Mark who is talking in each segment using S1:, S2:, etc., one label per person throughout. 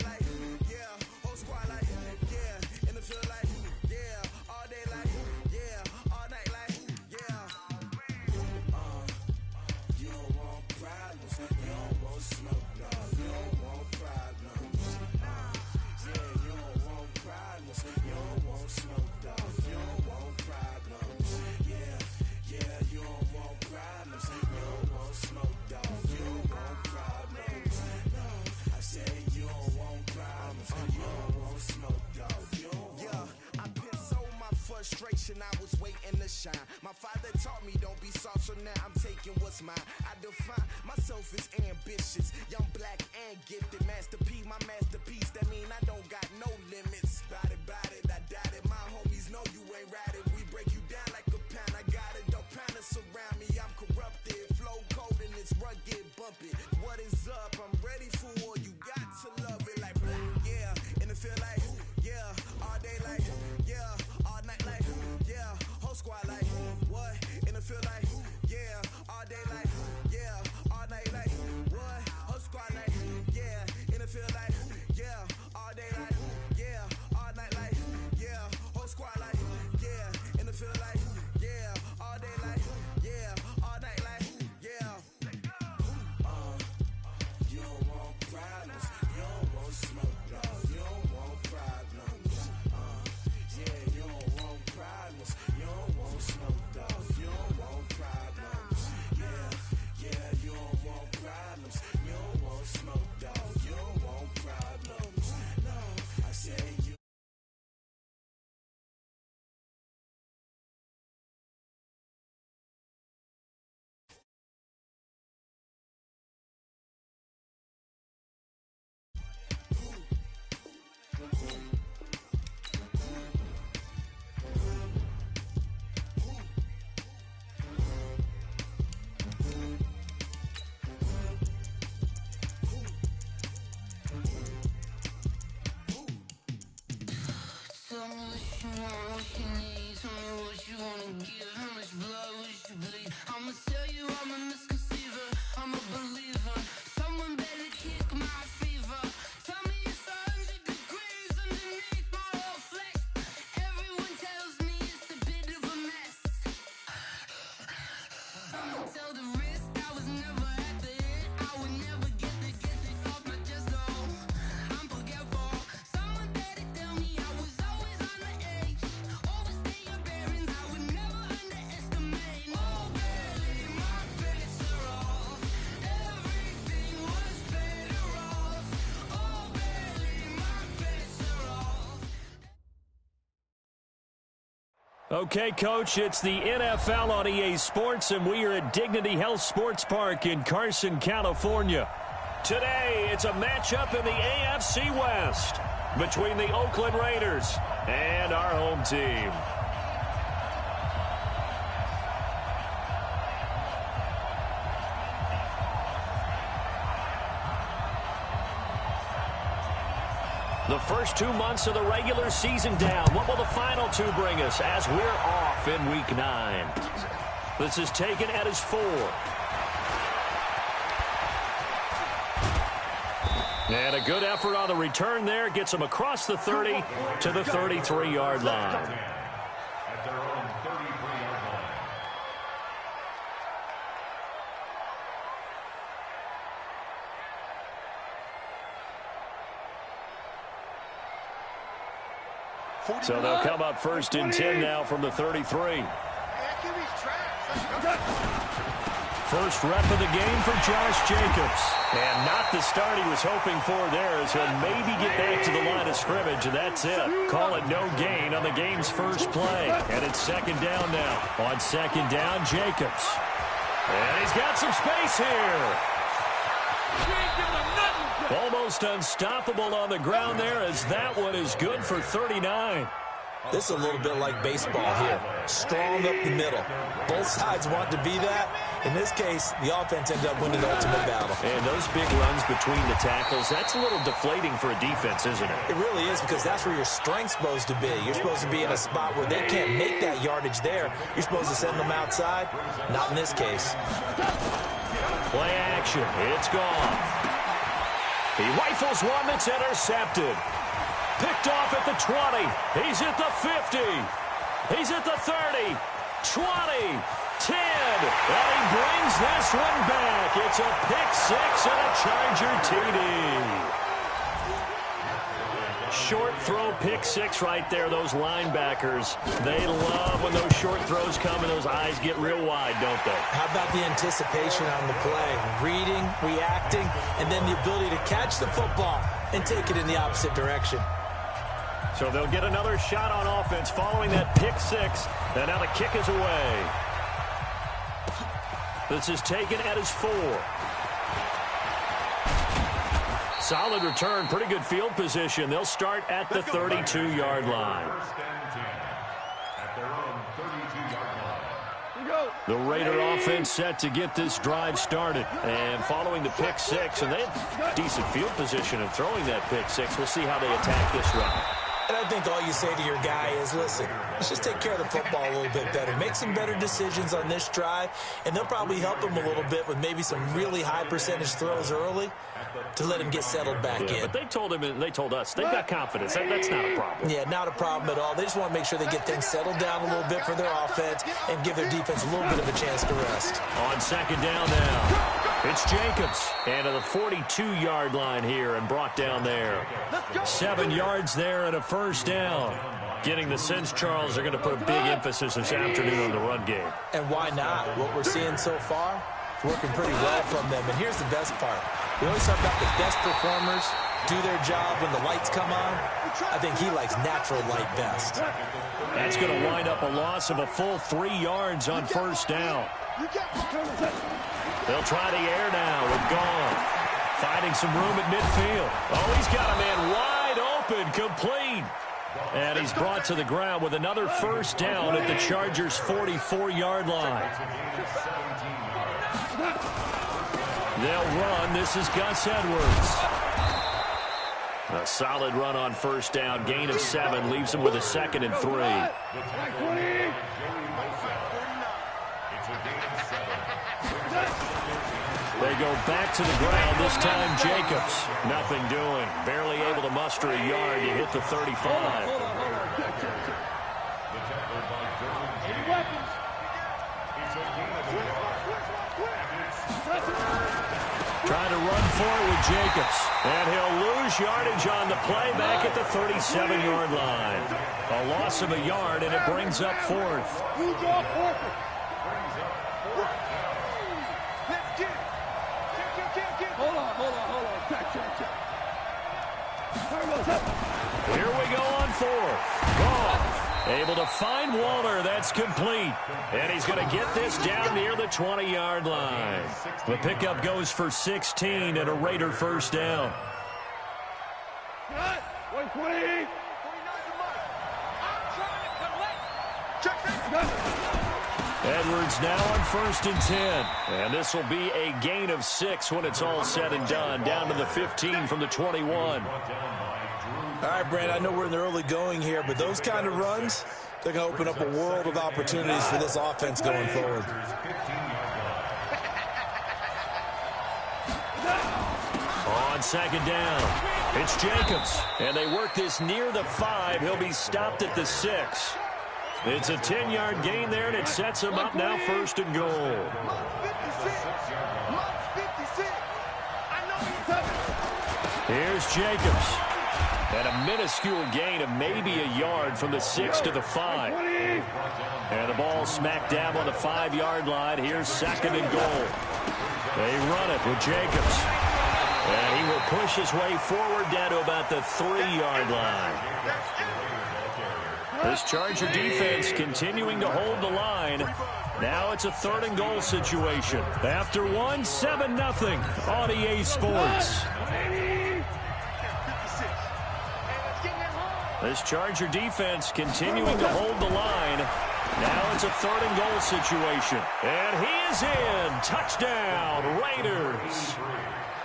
S1: night like, yeah. Whole squad like, yeah. In the field like, yeah. All day like, yeah. All night like, yeah. You don't want problems. You don't want smoke, dog. You don't want problems. Yeah, you don't want problems. You don't want smoke, dog. You don't want problems. Yeah, yeah, you don't want problems. You don't want smoke, dog. You don't want problems. No, I said you don't want problems. You don't want smoke, dog. You don't want. Yeah, I been so my frustration. I was waiting to shine. My father taught me don't be soft, so now I'm taking what's mine. I define myself as ambitious, young, black, and gifted. Master P, my masterpiece. That mean I don't got no limits. Bout it, I doubt it. My homies know you ain't ratted. We break you down like a pound. I got it, don't pound us around me. I'm corrupted, flow cold and it's rugged, bumpy. What is up? I'm ready for war. You got to love it like black, yeah. And it feel like, yeah. All day like, yeah. All night like, yeah. Whole squad like, what? And it feel like, yeah. All day like, yeah. All night like, what? Whole squad like, yeah. And it feel like, yeah. All day like, yeah. All night like, yeah. Whole squad like, yeah. And it feel like, yeah. All day like, yeah. All night like, yeah. You don't want problems. You don't want smoke, dog. You don't want problems. Yeah, you don't want problems. You don't want smoke, dog. You don't want problems. Yeah, yeah, you don't want problems. You don't want smoke, dog. You don't want problems. No, I say you.
S2: Tell me what you want, what you need. Tell me what you wanna give. How much blood would you bleed? I'ma tell you I'm a misconceiver. I'm a believer. Someone better kick my fever. Tell me it's 100 degrees underneath my whole flesh. Everyone tells me it's a bit of a mess. I'ma tell the risk I was never at the end. I would never get it off my chest. Oh, I'm forgetful. Someone better tell me I was always on the edge. Overstay your bearings. I would never underestimate. Oh, barely my bets are off. Everything was better off. Oh, barely my bets are off.
S3: Okay, Coach, it's the NFL on EA Sports, and we are at Dignity Health Sports Park in Carson, California. Today, it's a matchup in the AFC West between the Oakland Raiders and our home team. The first 2 months of the regular season down. What will the final two bring us as we're off in Week 9? This is taken at his 4. And a good effort on the return there. Gets him across the 30 to the 33-yard line.
S4: At their own 33-yard line.
S3: So they'll come up first and 10 now from the 33. First rep of the game for Josh Jacobs. And not the start he was hoping for there, as he'll maybe get back to the line of scrimmage, and that's it. Call it no gain on the game's first play. And it's second down now. On second down, Jacobs. And he's got some space here. Almost unstoppable on the ground there, as that one is good for 39.
S5: This is a little bit like baseball here. Strong up the middle. Both sides want to be that. In this case, the offense ended up winning the ultimate battle.
S3: And those big runs between the tackles, that's a little deflating for a defense, isn't it?
S5: It really is, because that's where your strength's supposed to be. You're supposed to be in a spot where they can't make that yardage there. You're supposed to send them outside. Not in this case.
S3: Play action. It's gone. He rifles one that's intercepted. Picked off at the 20. He's at the 50. He's at the 30. 20. 10. And he brings this one back. It's a pick six and a Charger TD. Short throw pick six right there, those linebackers. They love when those short throws come and those eyes get real wide, don't they?
S5: How about the anticipation on the play? Reading, reacting, and then the ability to catch the football and take it in the opposite direction.
S3: So they'll get another shot on offense following that pick six. And now the kick is away. This is taken at his 4. Solid return, pretty good field position. They'll start at the 32-yard line. The Raider offense set to get this drive started. And following the pick six, and they had decent field position in throwing that pick six. We'll see how they attack this drive.
S5: And I think all you say to your guy is, listen, let's just take care of the football a little bit better. Make some better decisions on this drive, and they'll probably help him a little bit with maybe some really high percentage throws early to let him get settled back in.
S3: But they told him, and they told us, they've got confidence. That's not a problem.
S5: Yeah, not a problem at all. They just want to make sure they get things settled down a little bit for their offense and give their defense a little bit of a chance to rest.
S3: On second down now. It's Jacobs, and to the 42-yard line here and brought down there. 7 yards there and a first down. Getting the sense, Charles, they're going to put a big emphasis this afternoon on the run game.
S5: And why not? What we're seeing so far, working pretty well from them. And here's the best part. We always talk about the best performers do their job when the lights come on. I think he likes natural light best.
S3: That's going to wind up a loss of a full 3 yards on first down. They'll try the air now with Goff. Finding some room at midfield. Oh, he's got a man wide open, complete. And he's brought to the ground with another first down at the Chargers' 44-yard line. They'll run. This is Gus Edwards. A solid run on first down. Gain of 7 leaves him with a 2nd and 3. They go back to the ground, this time Jacobs. Nothing doing. Barely able to muster a yard. You hit the 35. Trying to run for it with Jacobs. And he'll lose yardage on the play back at the 37-yard line. A loss of a yard, and it brings up 4th. Here we go on 4th. Goff able to find Waller. That's complete. And he's going to get this down near the 20-yard line. The pickup goes for 16 and a Raider first down. Edwards now on 1st and 10. And this will be a gain of 6 when it's all said and done. Down to the 15 from the 21.
S5: All right, Brand, I know we're in the early going here, but those kind of runs, they're going to open up a world of opportunities for this offense going forward.
S3: On second down, it's Jacobs. And they work this near the 5. He'll be stopped at the 6. It's a 10-yard gain there, and it sets him up now 1st and goal. Here's Jacobs. And a minuscule gain of maybe a yard from the 6 to the 5. And the ball smack dab on the 5-yard line. Here's 2nd and goal. They run it with Jacobs. And he will push his way forward down to about the 3-yard line. This Charger defense continuing to hold the line. Now it's a 3rd and goal situation. After 1, 7-0 on EA Sports. This Charger defense continuing to hold the line. Now it's a 3rd and goal situation. And he is in. Touchdown, Raiders.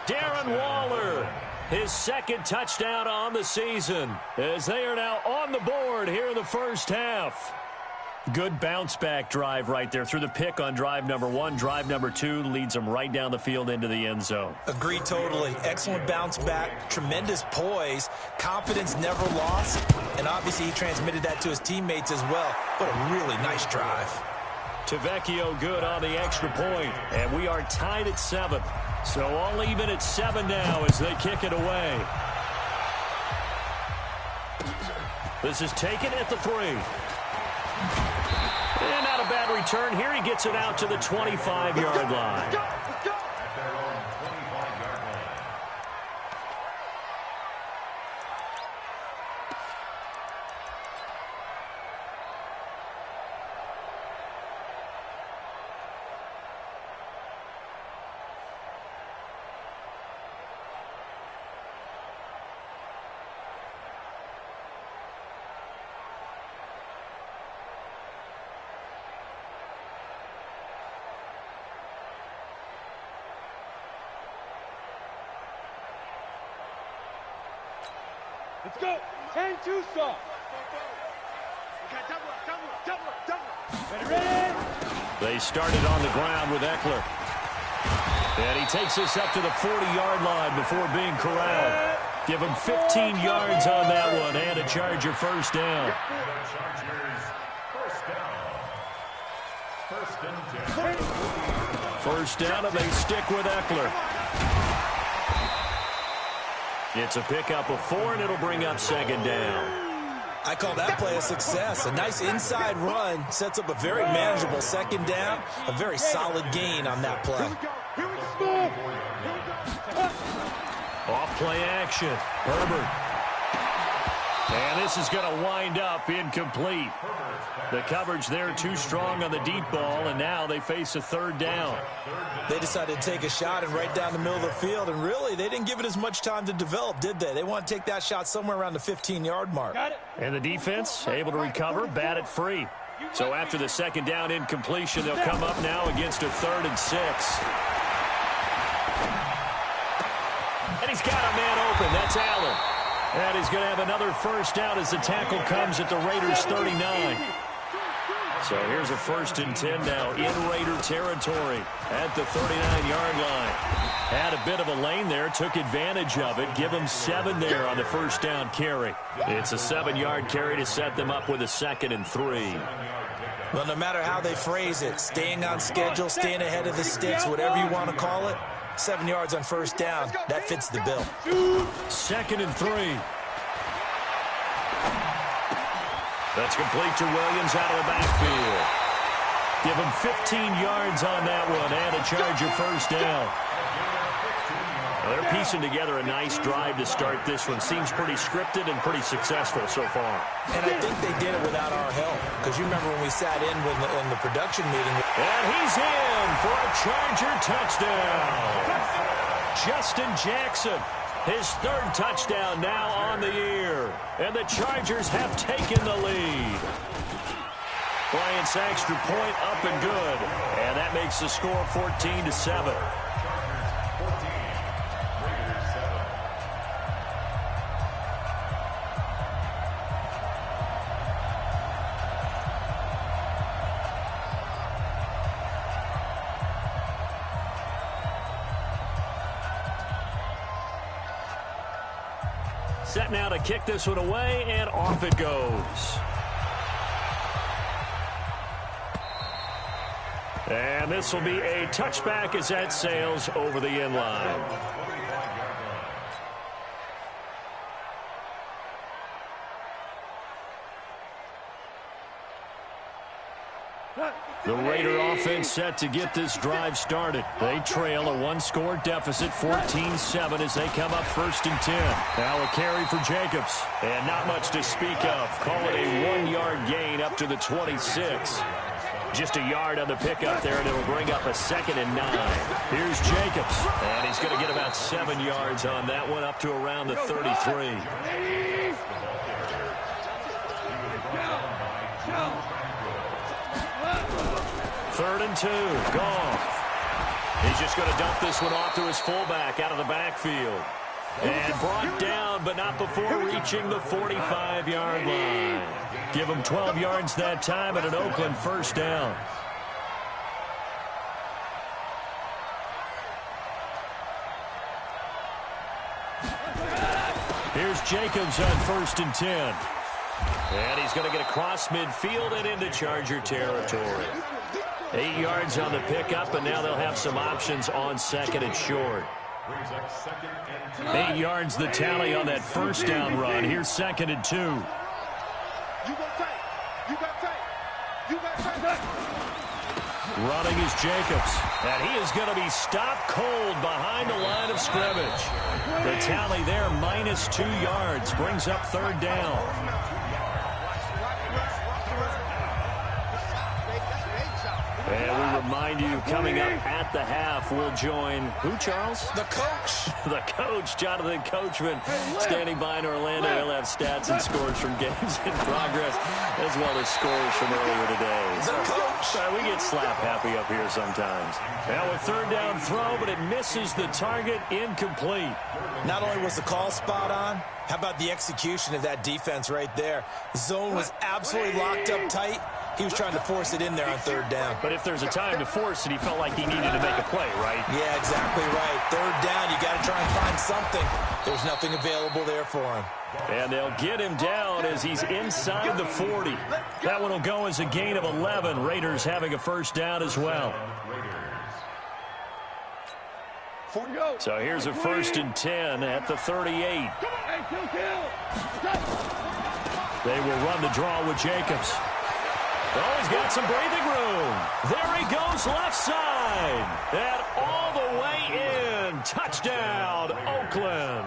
S3: Darren Waller, his 2nd touchdown on the season, as they are now on the board here in the first half. Good bounce-back drive right there through the pick on drive number 1. Drive number 2 leads them right down the field into the end zone.
S5: Agree totally. Excellent bounce back, tremendous poise, confidence never lost, and obviously he transmitted that to his teammates as well. What a really nice drive.
S3: Tavecchio good on the extra point, and we are tied at 7. So all even at 7 now as they kick it away. This is taken at the 3. And not a bad return here. He gets it out to the 25-yard line.
S6: Let's go. 10-2 stop. Ready?
S3: They started on the ground with Eckler. And he takes this up to the 40-yard line before being corralled. Give him 15 yards on that one and a Charger first down. First down, and they stick with Eckler. It's a pickup of 4, and it'll bring up second down.
S5: I call that play a success. A nice inside run sets up a very manageable second down. A very solid gain on that play.
S3: Off play action. Herbert. And this is going to wind up incomplete. The coverage there too strong on the deep ball, and now they face a third down.
S5: They decided to take a shot and right down the middle of the field, and really, they didn't give it as much time to develop, did they? They want to take that shot somewhere around the 15-yard mark.
S3: And the defense able to recover, bat it free. So after the second down incompletion, they'll come up now against a 3rd and 6. And he's got a man open. That's Allen. And he's going to have another first down as the tackle comes at the Raiders' 39. So here's a 1st and 10 now in Raider territory at the 39-yard line. Had a bit of a lane there, took advantage of it. Give him 7 there on the first down carry. It's a 7-yard carry to set them up with a 2nd and 3.
S5: Well, no matter how they phrase it, staying on schedule, staying ahead of the sticks, whatever you want to call it, 7 yards on first down, that fits the bill.
S3: 2nd and 3. That's complete to Williams out of the backfield. Give him 15 yards on that one and a Charger first down. Well, they're piecing together a nice drive to start this one. Seems pretty scripted and pretty successful so far.
S5: And I think they did it without our help. Because you remember when we sat in the production meeting.
S3: And he's in for a Charger touchdown. Justin Jackson. His 3rd touchdown now on the year. And the Chargers have taken the lead. Bryant's extra point up and good. And that makes the score 14-7. Set now to kick this one away, and off it goes. And this will be a touchback as that sails over the end line. The Raider offense set to get this drive started. They trail a 1-score deficit, 14-7 as they come up 1st and 10. Now a carry for Jacobs. And not much to speak of. Call it a 1-yard gain up to the 26. Just a yard on the pickup there, and it'll bring up a 2nd and 9. Here's Jacobs. And he's going to get about 7 yards on that one, up to around the 33. 3rd and 2. Goff. He's just going to dump this one off to his fullback out of the backfield. And brought down, but not before reaching the 45-yard line. Give them 12 yards that time and an Oakland first down. Here's Jacobs on 1st and 10. And he's going to get across midfield and into Charger territory. 8 yards on the pickup, and now they'll have some options on 2nd and short. 8 yards the tally on that first down run. Here's 2nd and 2. Running is Jacobs, and he is going to be stopped cold behind the line of scrimmage. The tally there, -2 yards, brings up 3rd down. And we remind you, coming up at the half, we'll join who, Charles?
S5: The coach.
S3: The coach, Jonathan Coachman, standing by in Orlando. He'll have stats and scores from games in progress, as well as scores from earlier today.
S5: The coach.
S3: We get slap happy up here sometimes. Now a 3rd down throw, but it misses the target, incomplete.
S5: Not only was the call spot on, how about the execution of that defense right there? The zone was absolutely locked up tight. He was trying to force it in there on 3rd down.
S3: But if there's a time to force it, he felt like he needed to make a play, right?
S5: Yeah, exactly right. 3rd down, you got to try and find something. There's nothing available there for him.
S3: And they'll get him down as he's inside the 40. That one will go as a gain of 11. Raiders having a first down as well. So here's a 1st and 10 at the 38. They will run the draw with Jacobs. Oh, he's got some breathing room. There he goes left side. And all the way in. Touchdown, Oakland.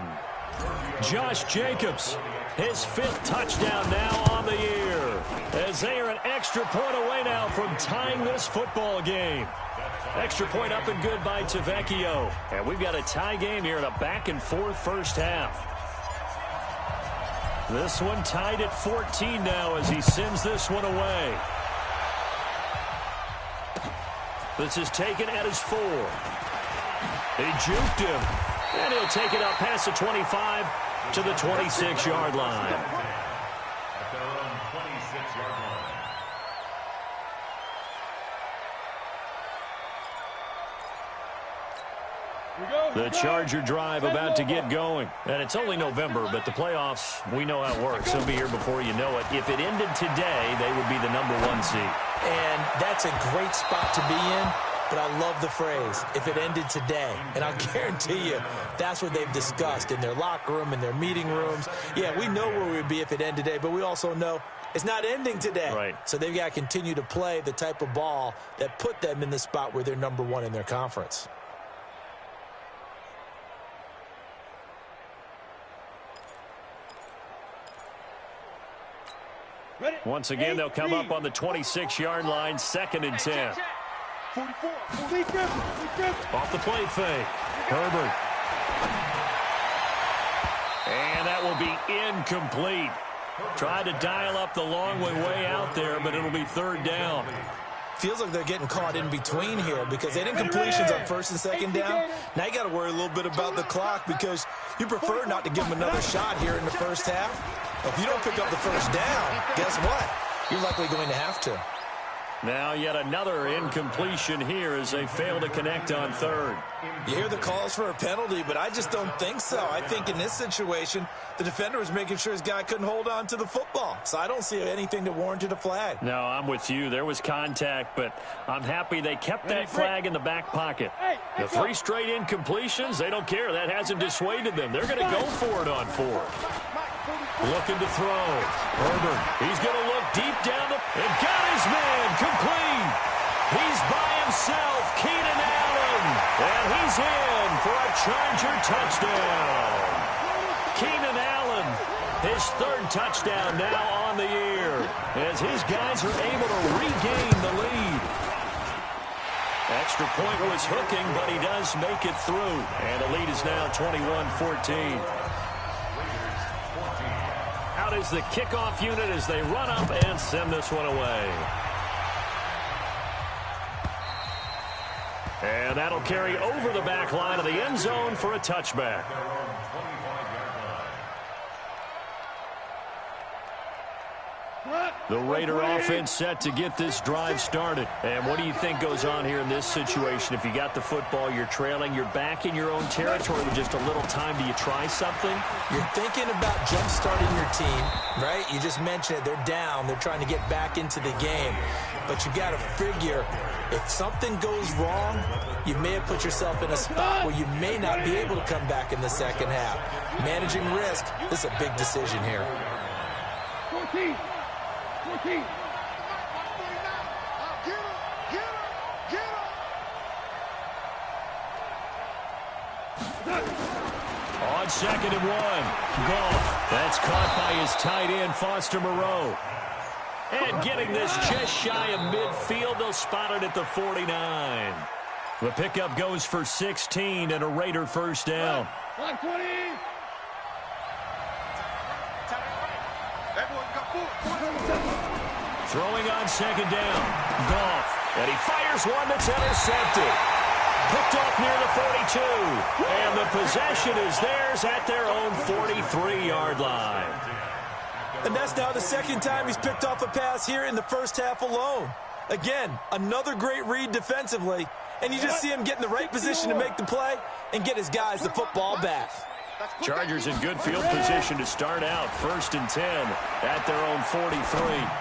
S3: Josh Jacobs, his 5th touchdown now on the year. As they are an extra point away now from tying this football game. Extra point up and good by Tavecchio. And we've got a tie game here in a back-and-forth first half. This one tied at 14 now as he sends this one away. This is taken at his 4. He juked him. And he'll take it up past the 25 to the 26-yard line.
S4: At their own 26-yard line.
S3: The Charger drive about to get going. And it's only November, but the playoffs, we know how it works. They'll be here before you know it. If it ended today, they would be the #1 seed.
S5: And that's a great spot to be in. But I love the phrase, if it ended today. And I'll guarantee you, that's what they've discussed in their locker room, in their meeting rooms. Yeah, we know where we'd be if it ended today, but we also know it's not ending today.
S3: Right.
S5: So they've got to continue to play the type of ball that put them in the spot where they're #1 in their conference.
S3: Once again, they'll come up on the 26-yard line, 2nd and 10.
S6: 44.
S3: Off the play fake. Herbert. And that will be incomplete. Tried to dial up the long way out there, but it'll be 3rd down.
S5: Feels like they're getting caught in between here because they didn't completions on 1st and 2nd down. Now you got to worry a little bit about the clock because you prefer not to give them another shot here in the first half. If you don't pick up the first down, guess what? You're likely going to have to.
S3: Now yet another incompletion here as they fail to connect on 3rd.
S5: You hear the calls for a penalty, but I just don't think so. I think in this situation, the defender was making sure his guy couldn't hold on to the football. So I don't see anything that warranted a flag.
S3: No, I'm with you. There was contact, but I'm happy they kept that flag in the back pocket. The 3 straight incompletions, they don't care. That hasn't dissuaded them. They're going to go for it on 4th. Looking to throw. Herbert, he's going to look deep down and got his man complete. He's by himself, Keenan Allen, and he's in for a Charger touchdown. Keenan Allen, his 3rd touchdown now on the year, as his guys are able to regain the lead. Extra point was hooking, but he does make it through, and the lead is now 21-14. Out is the kickoff unit as they run up and send this one away. And that'll carry over the back line of the end zone for a touchback. The Raider offense set to get this drive started. And what do you think goes on here in this situation? If you got the football, you're trailing, you're back in your own territory with just a little time. Do you try something?
S5: You're thinking about jump-starting your team, right? You just mentioned it. They're down. They're trying to get back into the game. But you got to figure, if something goes wrong, you may have put yourself in a spot where you may not be able to come back in the second half. Managing risk, this is a big decision here.
S6: 14.
S3: On 2nd and 1, Goff. That's caught by his tight end, Foster Moreau. And getting this just shy of midfield, they'll spot it at the 49. The pickup goes for 16 and a Raider first down.
S6: 120.
S3: Throwing on 2nd down, Goff. And he fires one that's intercepted. Picked off near the 42. And the possession is theirs at their own 43-yard line.
S5: And that's now the second time he's picked off a pass here in the first half alone. Again, another great read defensively. And you just see him get in the right position to make the play and get his guys the football back.
S3: Chargers in good field position to start out. 1st and 10 at their own 43.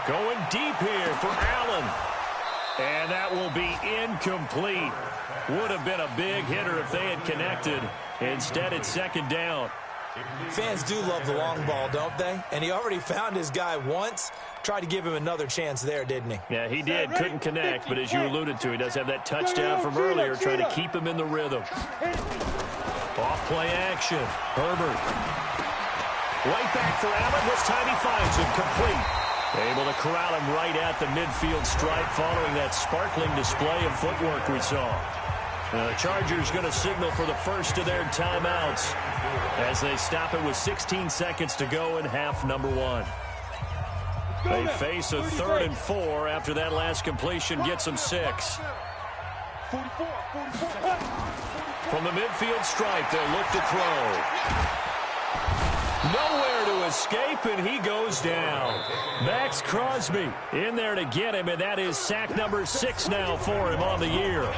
S3: Going deep here for Allen. And that will be incomplete. Would have been a big hitter if they had connected. Instead, it's 2nd down.
S5: Fans do love the long ball, don't they? And he already found his guy once. Tried to give him another chance there, didn't he?
S3: Yeah, he did. Couldn't connect, but as you alluded to, he does have that touchdown from earlier, trying to keep him in the rhythm. Off-play action. Herbert. Right back for Allen. This time he finds him complete. Able to corral him right at the midfield stripe following that sparkling display of footwork we saw. The Chargers going to signal for the first of their timeouts as they stop it with 16 seconds to go in half number 1. They face a 3rd and 4 after that last completion gets them 6. From the midfield stripe, they'll look to throw. Nowhere to escape, and he goes down. Max Crosby in there to get him, and that is sack number 6 now for him on the year.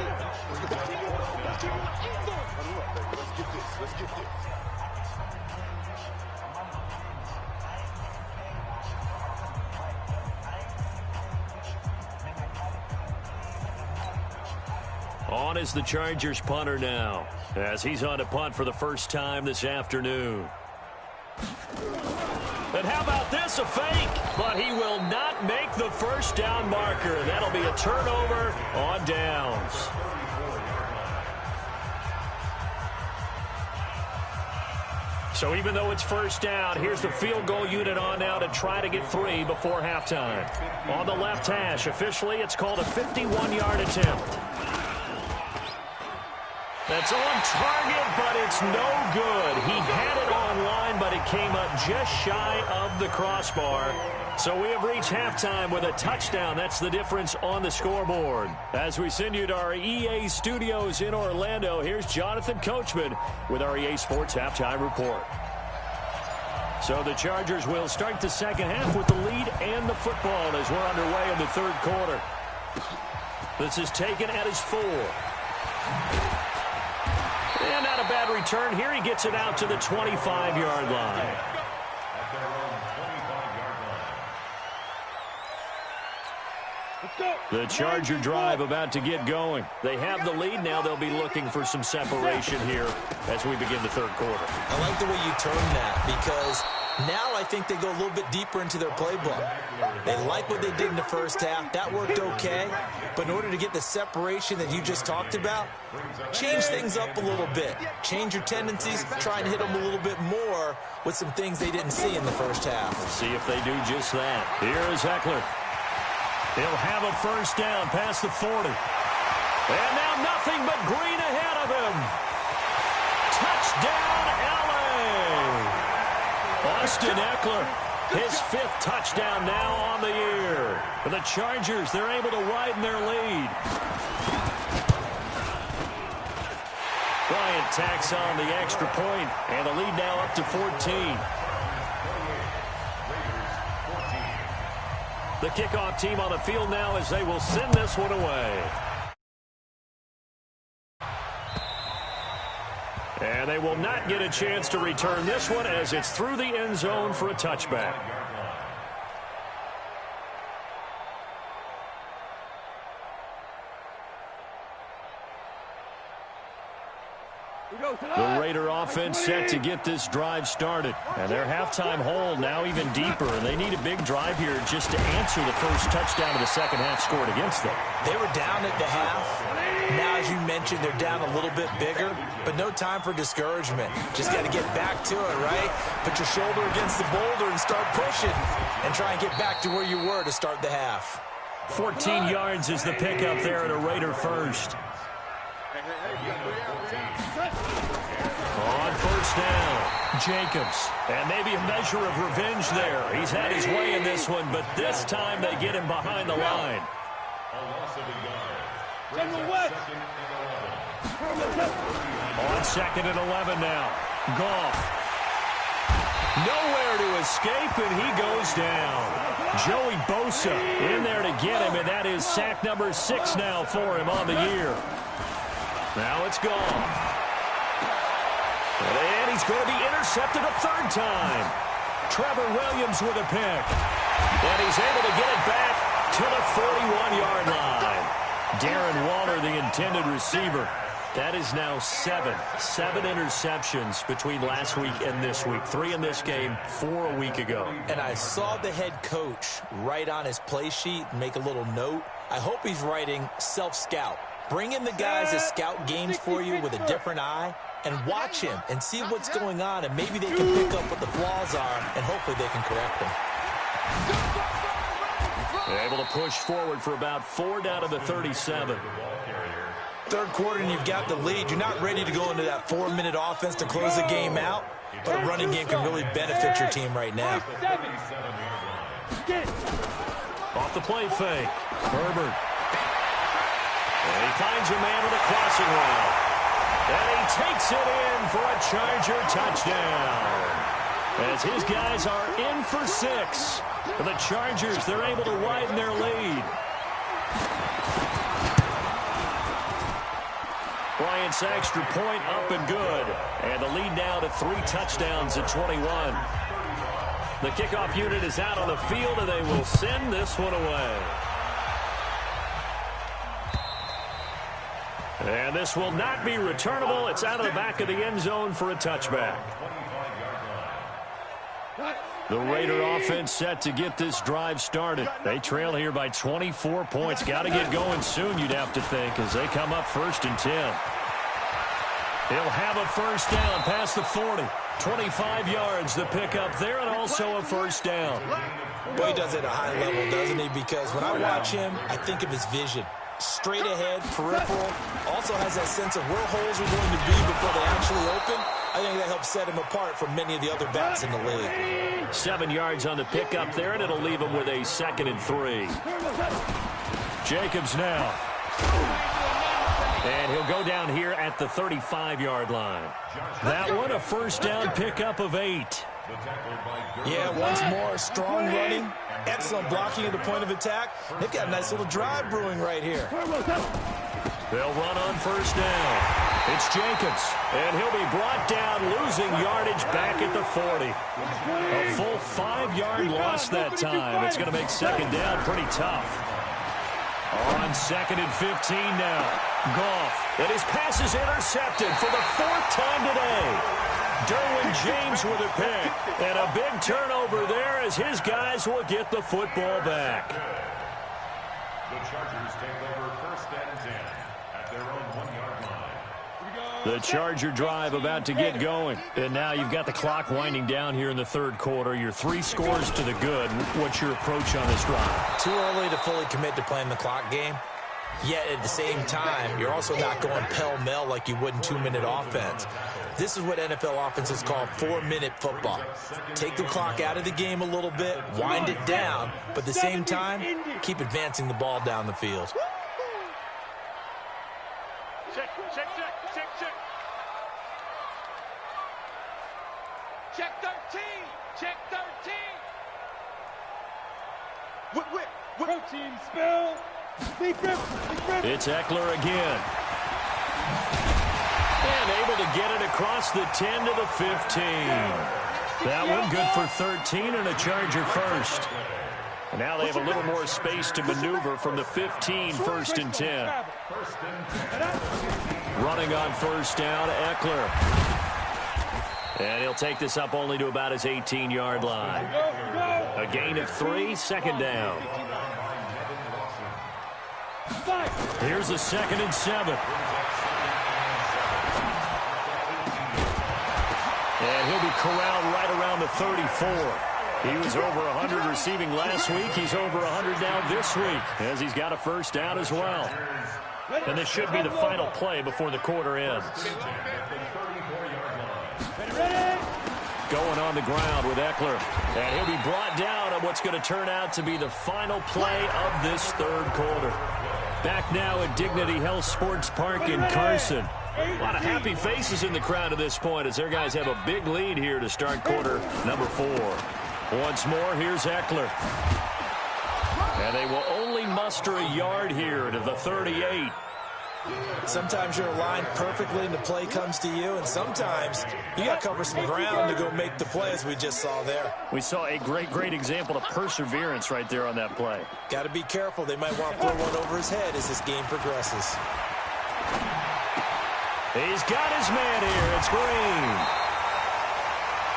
S3: On is the Chargers punter now, as he's on to punt for the first time this afternoon. And how about this, a fake? But he will not make the first down marker. That'll be a turnover on downs. So even though it's first down, here's the field goal unit on now to try to get 3 before halftime. On the left hash, officially it's called a 51-yard attempt. That's on target, but it's no good. He had it on line, but it came up just shy of the crossbar. So we have reached halftime with a touchdown. That's the difference on the scoreboard. As we send you to our EA studios in Orlando, here's Jonathan Coachman with our EA Sports Halftime Report. So the Chargers will start the second half with the lead and the football as we're underway in the third quarter. This is taken at his 4. And not a bad return here. He gets it out to the 25-yard line. The Charger drive about to get going. They have the lead. Now they'll be looking for some separation here as we begin the third quarter.
S5: I like the way you term that, because now I think they go a little bit deeper into their playbook. They like what they did in the first half. That worked okay. But in order to get the separation that you just talked about, change things up a little bit. Change your tendencies. Try and hit them a little bit more with some things they didn't see in the first half.
S3: We'll see if they do just that. Here is Eckler. He'll have a first down past the 40. And now nothing but green ahead of him. Touchdown, LA! Austin Eckler, his 5th touchdown now on the year. For the Chargers, they're able to widen their lead. Bryant tacks on the extra point, and the lead now up to 14. The kickoff team on the field now as they will send this one away. And they will not get a chance to return this one as it's through the end zone for a touchback. The Raider offense set to get this drive started. And their halftime hole now even deeper. And they need a big drive here just to answer the first touchdown of the second half scored against them.
S5: They were down at the half. Now, as you mentioned, they're down a little bit bigger. But no time for discouragement. Just got to get back to it, right? Put your shoulder against the boulder and start pushing. And try and get back to where you were to start the half.
S3: 14 yards is the pickup there at a Raider first. On first down, Jacobs. And maybe a measure of revenge there. He's had his way in this one, but this time they get him behind the line. On second and 11 now. Goff. Nowhere to escape, and he goes down. Joey Bosa in there to get him, and that is sack number 6 now for him on the year. Now it's Goff. And he's going to be intercepted a third time. Trevor Williams with a pick. And he's able to get it back to the 41-yard line. Darren Waller, the intended receiver. That is now 7 interceptions between last week and this week. 3 in this game, 4 a week ago.
S5: And I saw the head coach write on his play sheet and make a little note. I hope he's writing self-scout. Bring in the guys that scout games for you with a different eye and watch him and see what's going on, and maybe they can pick up what the flaws are, and hopefully they can correct them.
S3: They're able to push forward for about 4 down to the 37.
S5: Third quarter, and you've got the lead. You're not ready to go into that 4-minute offense to close the game out, but a running game can really benefit your team right now.
S3: Off the play fake. Herbert. And he finds a man with a crossing route. And he takes it in for a Charger touchdown. As his guys are in for 6. For the Chargers, they're able to widen their lead. Bryant's extra point up and good. And the lead now to 3 touchdowns at 21. The kickoff unit is out on the field, and they will send this one away. And this will not be returnable. It's out of the back of the end zone for a touchback. The Raider offense set to get this drive started. They trail here by 24 points. Got to get going soon, you'd have to think, as they come up 1st and 10. He'll have a first down past the 40. 25 yards the pickup there, and also a first down.
S5: Boy, he does it at a high level, doesn't he? Because when I watch him, I think of his vision. Straight ahead, peripheral, also has that sense of where holes are going to be before they actually open. I think that helps set him apart from many of the other backs in the league.
S3: 7 yards on the pickup there, and it'll leave him with a 2nd and 3. Jacobs now. And he'll go down here at the 35-yard line. That one, a first down pickup of 8.
S5: Yeah, once more, strong running, excellent blocking at the point of attack. They've got a nice little drive brewing right here.
S3: They'll run on first down. It's Jacobs, and he'll be brought down, losing yardage back at the 40. A full 5-yard loss that time. It's going to make 2nd down pretty tough. On 2nd and 15 now. Goff, and his pass is intercepted for the 4th time today. Derwin James with a pick, and a big turnover there as his guys will get the football back.
S4: The Chargers take over 1st and 10 at their own 1-yard line.
S3: The Charger drive about to get going. And now you've got the clock winding down here in the 3rd quarter. Your 3 scores to the good. What's your approach on this drive?
S5: Too early to fully commit to playing the clock game. Yet at the same time, you're also not going pell-mell like you would in 2-minute offense. This is what NFL offenses call 4-minute football. Take the clock out of the game a little bit, wind it down, but at the same time, keep advancing the ball down the field.
S6: Check. Check 13. Check 13. Protein spill.
S3: It's Eckler again. And able to get it across the 10 to the 15. That one good for 13 and a Charger first. And now they have a little more space to maneuver from the 15, 1st and 10. Running on first down, Eckler. And he'll take this up only to about his 18-yard line. A gain of 3, 2nd down. Here's a 2nd and 7. And he'll be corralled right around the 34. He was over 100 receiving last week. He's over 100 now this week as he's got a first down as well. And this should be the final play before the quarter ends. Going on the ground with Eckler. And he'll be brought down on what's going to turn out to be the final play of this 3rd quarter. Back now at Dignity Health Sports Park in Carson. A lot of happy faces in the crowd at this point as their guys have a big lead here to start quarter number 4. Once more, here's Eckler. And they will only muster a yard here to the 38.
S5: Sometimes you're aligned perfectly and the play comes to you, and sometimes you got to cover some ground to go make the play, as we just saw there.
S3: We saw a great example of perseverance right there on that play.
S5: Got to be careful. They might want to throw one over his head as this game progresses.
S3: He's got his man here. It's Green.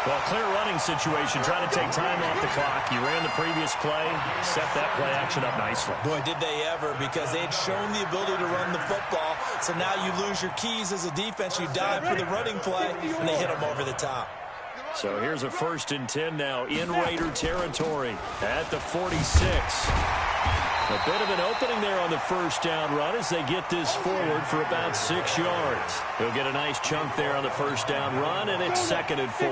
S3: Well, clear running situation, trying to take time off the clock. You ran the previous play, set that play action up nicely.
S5: Boy, did they ever, because they had shown the ability to run the football. So now you lose your keys as a defense. You dive for the running play, and they hit them over the top.
S3: So here's a 1st and 10 now in Raider territory at the 46. A bit of an opening there on the first down run as they get this forward for about 6 yards. He'll get a nice chunk there on the first down run, and it's 2nd and 4.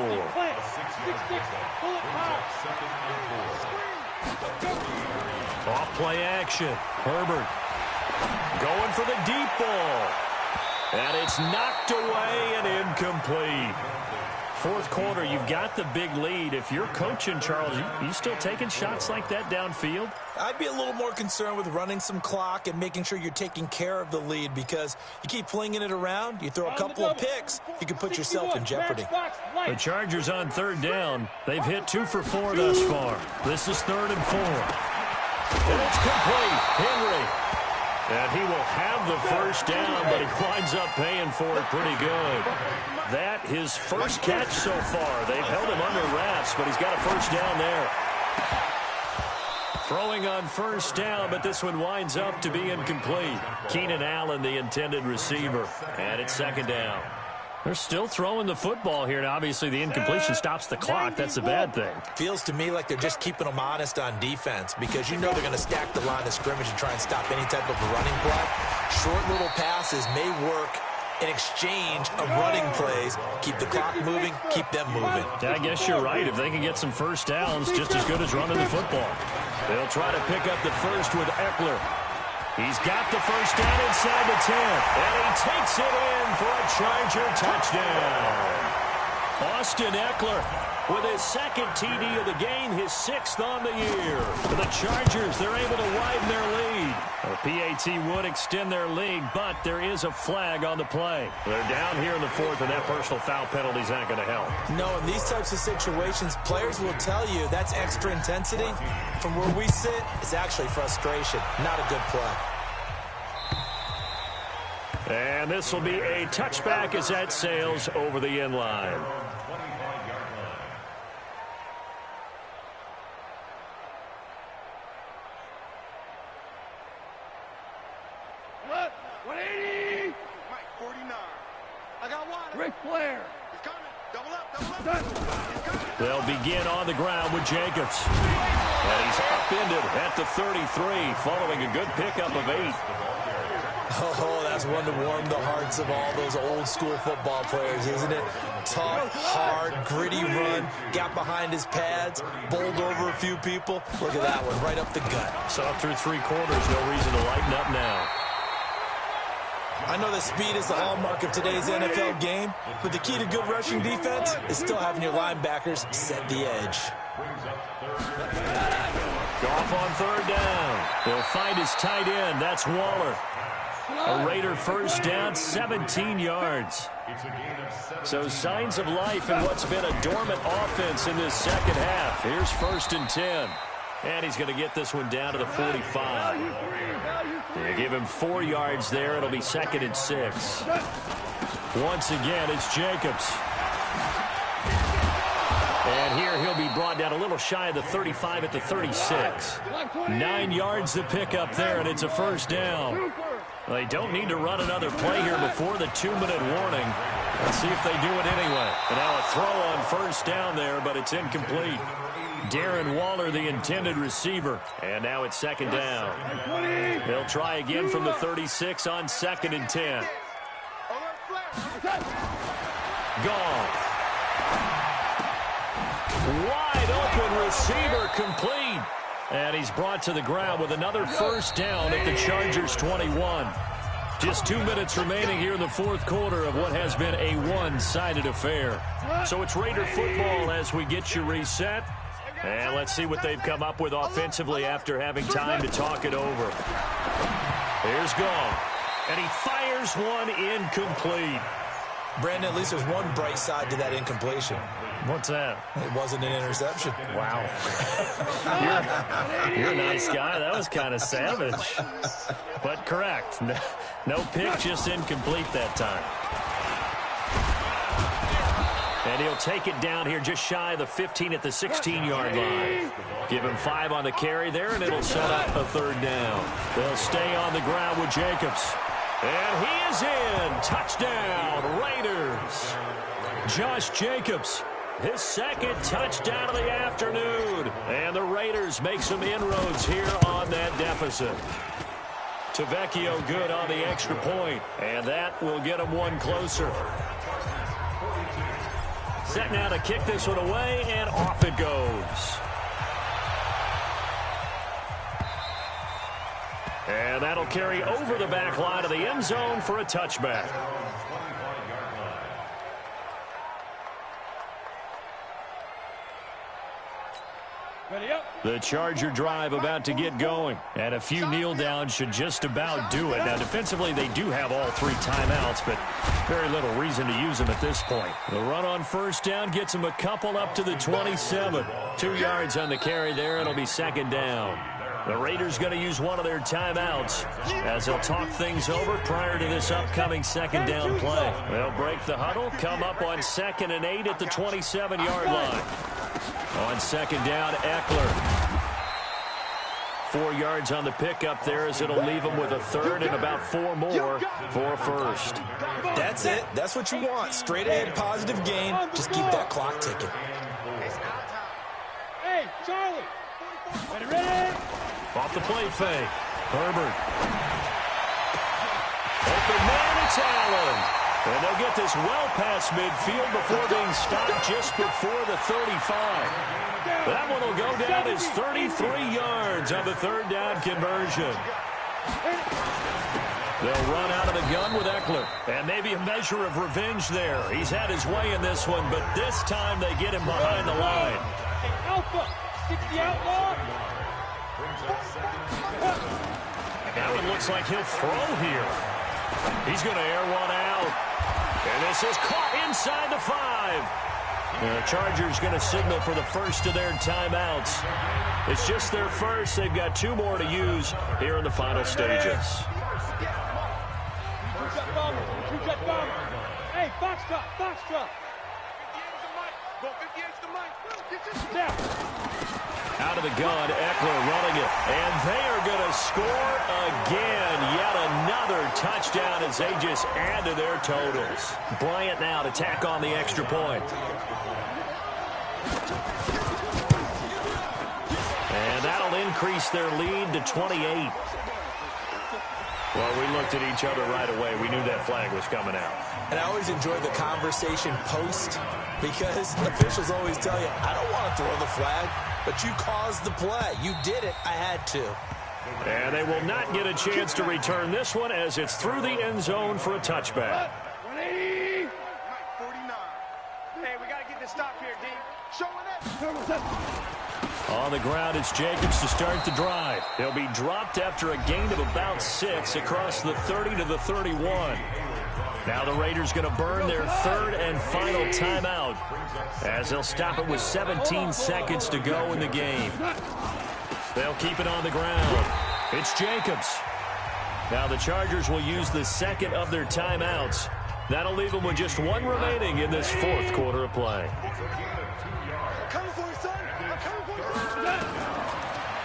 S3: Off play action. Herbert going for the deep ball. And it's knocked away and incomplete. 4th quarter, you've got the big lead. If you're coaching, Charles, you still taking shots like that downfield?
S5: I'd be a little more concerned with running some clock and making sure you're taking care of the lead, because you keep flinging it around, you throw a couple of picks, you can put yourself in jeopardy.
S3: The Chargers on 3rd down. They've hit 2 for 4 thus far. This is 3rd and 4. And it's complete. Henry. And he will have the first down, but he winds up paying for it pretty good. That his first catch so far. They've held him under wraps, but he's got a first down there. Throwing on first down, but this one winds up to be incomplete. Keenan Allen, the intended receiver. And it's 2nd down. They're still throwing the football here, and obviously the incompletion stops the clock. That's a bad thing.
S5: Feels to me like they're just keeping them honest on defense, because you know they're going to stack the line of scrimmage and try and stop any type of running play. Short little passes may work in exchange of running plays. Keep the clock moving, keep them moving.
S3: I guess you're right. If they can get some first downs, just as good as running the football. They'll try to pick up the first with Eckler. He's got the first down inside the 10. And he takes it in for a Charger touchdown. Austin Eckler with his 2nd TD of the game, his 6th on the year. For the Chargers, they're able to widen their lead. The PAT would extend their lead, but there is a flag on the play. They're down here in the 4th, and that personal foul penalty is not going to help.
S5: No, in these types of situations, players will tell you that's extra intensity. From where we sit, it's actually frustration, not a good play.
S3: And this will be a touchback as that sails over the end line.
S6: Ric Flair.
S3: They'll begin on the ground with Jacobs. And he's upended at the 33 following a good pickup of 8.
S5: Oh, that's one to warm the hearts of all those old school football players, isn't it? Tough, hard, gritty run, got behind his pads, bowled over a few people. Look at that one, right up the gut.
S3: Saw through 3 quarters, no reason to lighten up now.
S5: I know that speed is the hallmark of today's NFL game, but the key to good rushing defense is still having your linebackers set the edge.
S3: Goff on third down. He'll find his tight end. That's Waller. A Raider first down, 17 yards. So signs of life in what's been a dormant offense in this second half. Here's 1st and 10. And he's going to get this one down to the 45. They give him 4 yards there. It'll be 2nd and 6. Once again, it's Jacobs. And here he'll be brought down a little shy of the 35 at the 36. 9 yards to pick up there, and it's a first down. They don't need to run another play here before the 2-minute warning. Let's see if they do it anyway. And now a throw on first down there, but it's incomplete. Darren Waller, the intended receiver. And now it's 2nd down. They'll try again from the 36 on 2nd and 10. Goff. Wide open receiver, complete. And he's brought to the ground with another first down at the Chargers 21. Just 2 minutes remaining here in the fourth quarter of what has been a one-sided affair. So it's Raider football as we get you reset. And let's see what they've come up with offensively after having time to talk it over. Here's Goff. And he fires one incomplete.
S5: Brandon, at least there's one bright side to that incompletion.
S3: What's that?
S5: It wasn't an interception.
S3: Wow. you're a nice guy. That was kind of savage. But correct. No pick, just incomplete that time. And he'll take it down here just shy of the 15 at the 16-yard line. Give him 5 on the carry there, and it'll set up a 3rd down. They'll stay on the ground with Jacobs. And he is in. Touchdown, Raiders. Josh Jacobs, his 2nd touchdown of the afternoon. And the Raiders make some inroads here on that deficit. Tavecchio good on the extra point. And that will get him one closer. Set now to kick this one away, and off it goes. And that'll carry over the back line of the end zone for a touchback. The Charger drive about to get going. And a few kneel downs should just about do it. Now, defensively, they do have all 3 timeouts, but very little reason to use them at this point. The run on first down gets them a couple up to the 27. 2 yards on the carry there. It'll be 2nd down. The Raiders going to use one of their timeouts as they'll talk things over prior to this upcoming 2nd down play. They'll break the huddle, come up on 2nd and 8 at the 27-yard line. On 2nd down, Eckler. 4 yards on the pickup there as it'll leave them with a 3rd and about 4 more for a first.
S5: That's it. That's what you want. Straight ahead positive gain. Just keep that clock ticking.
S6: Hey, Charlie. Ready?
S3: Off the play fake. Herbert. Open man, it's Allen. And they'll get this well past midfield before being stopped just before the 35. That one will go down as 33 yards on the 3rd down conversion. They'll run out of the gun with Eckler. And maybe a measure of revenge there. He's had his way in this one, but this time they get him behind the line.
S6: Alpha, 60 outlaw.
S3: That one looks like he'll throw here. He's going to air one out. And this is caught inside the 5. The Chargers going to signal for the first of their timeouts. It's just their first. They've got 2 more to use here in the final stages.
S6: Hey, Foxtrot.
S3: Out of the gun, Eckler running it. And they are going to score again. Yet another touchdown as they just add to their totals. Bryant now to tack on the extra point. And that'll increase their lead to 28. Well, we looked at each other right away. We knew that flag was coming out.
S5: And I always enjoy the conversation post because officials always tell you, I don't want to throw the flag, but you caused the play. You did it. I had to.
S3: And they will not get a chance to return this one as it's through the end zone for a touchback.
S6: 180.
S7: 49. Hey, we got to get this stop here, D. Showing up.
S3: On the ground, it's Jacobs to start the drive. He'll be dropped after a gain of about 6 across the 30 to the 31. Now the Raiders going to burn their third and final timeout as they'll stop it with 17 seconds to go in the game. They'll keep it on the ground. It's Jacobs. Now the Chargers will use the second of their timeouts. That'll leave them with just one remaining in this fourth quarter of play.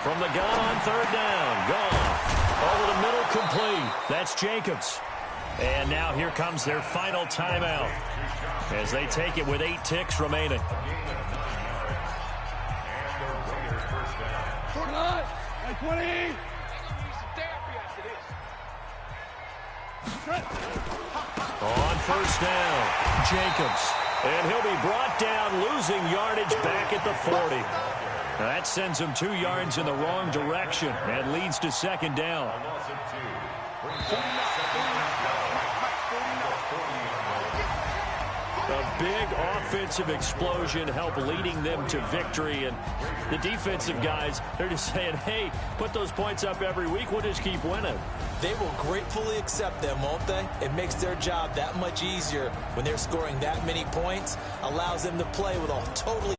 S3: From the gun on third down. Gone. Over the middle, complete. That's Jacobs. And now here comes their final timeout as they take it with 8 ticks remaining.
S6: 20.
S3: On first down, Jacobs. And he'll be brought down, losing yardage back at the 40. Now that sends him 2 yards in the wrong direction and leads to second down. A big offensive explosion helped leading them to victory. And the defensive guys, they're just saying, hey, put those points up every week. We'll just keep winning.
S5: They will gratefully accept them, won't they? It makes their job that much easier when they're scoring that many points. Allows them to play with a totally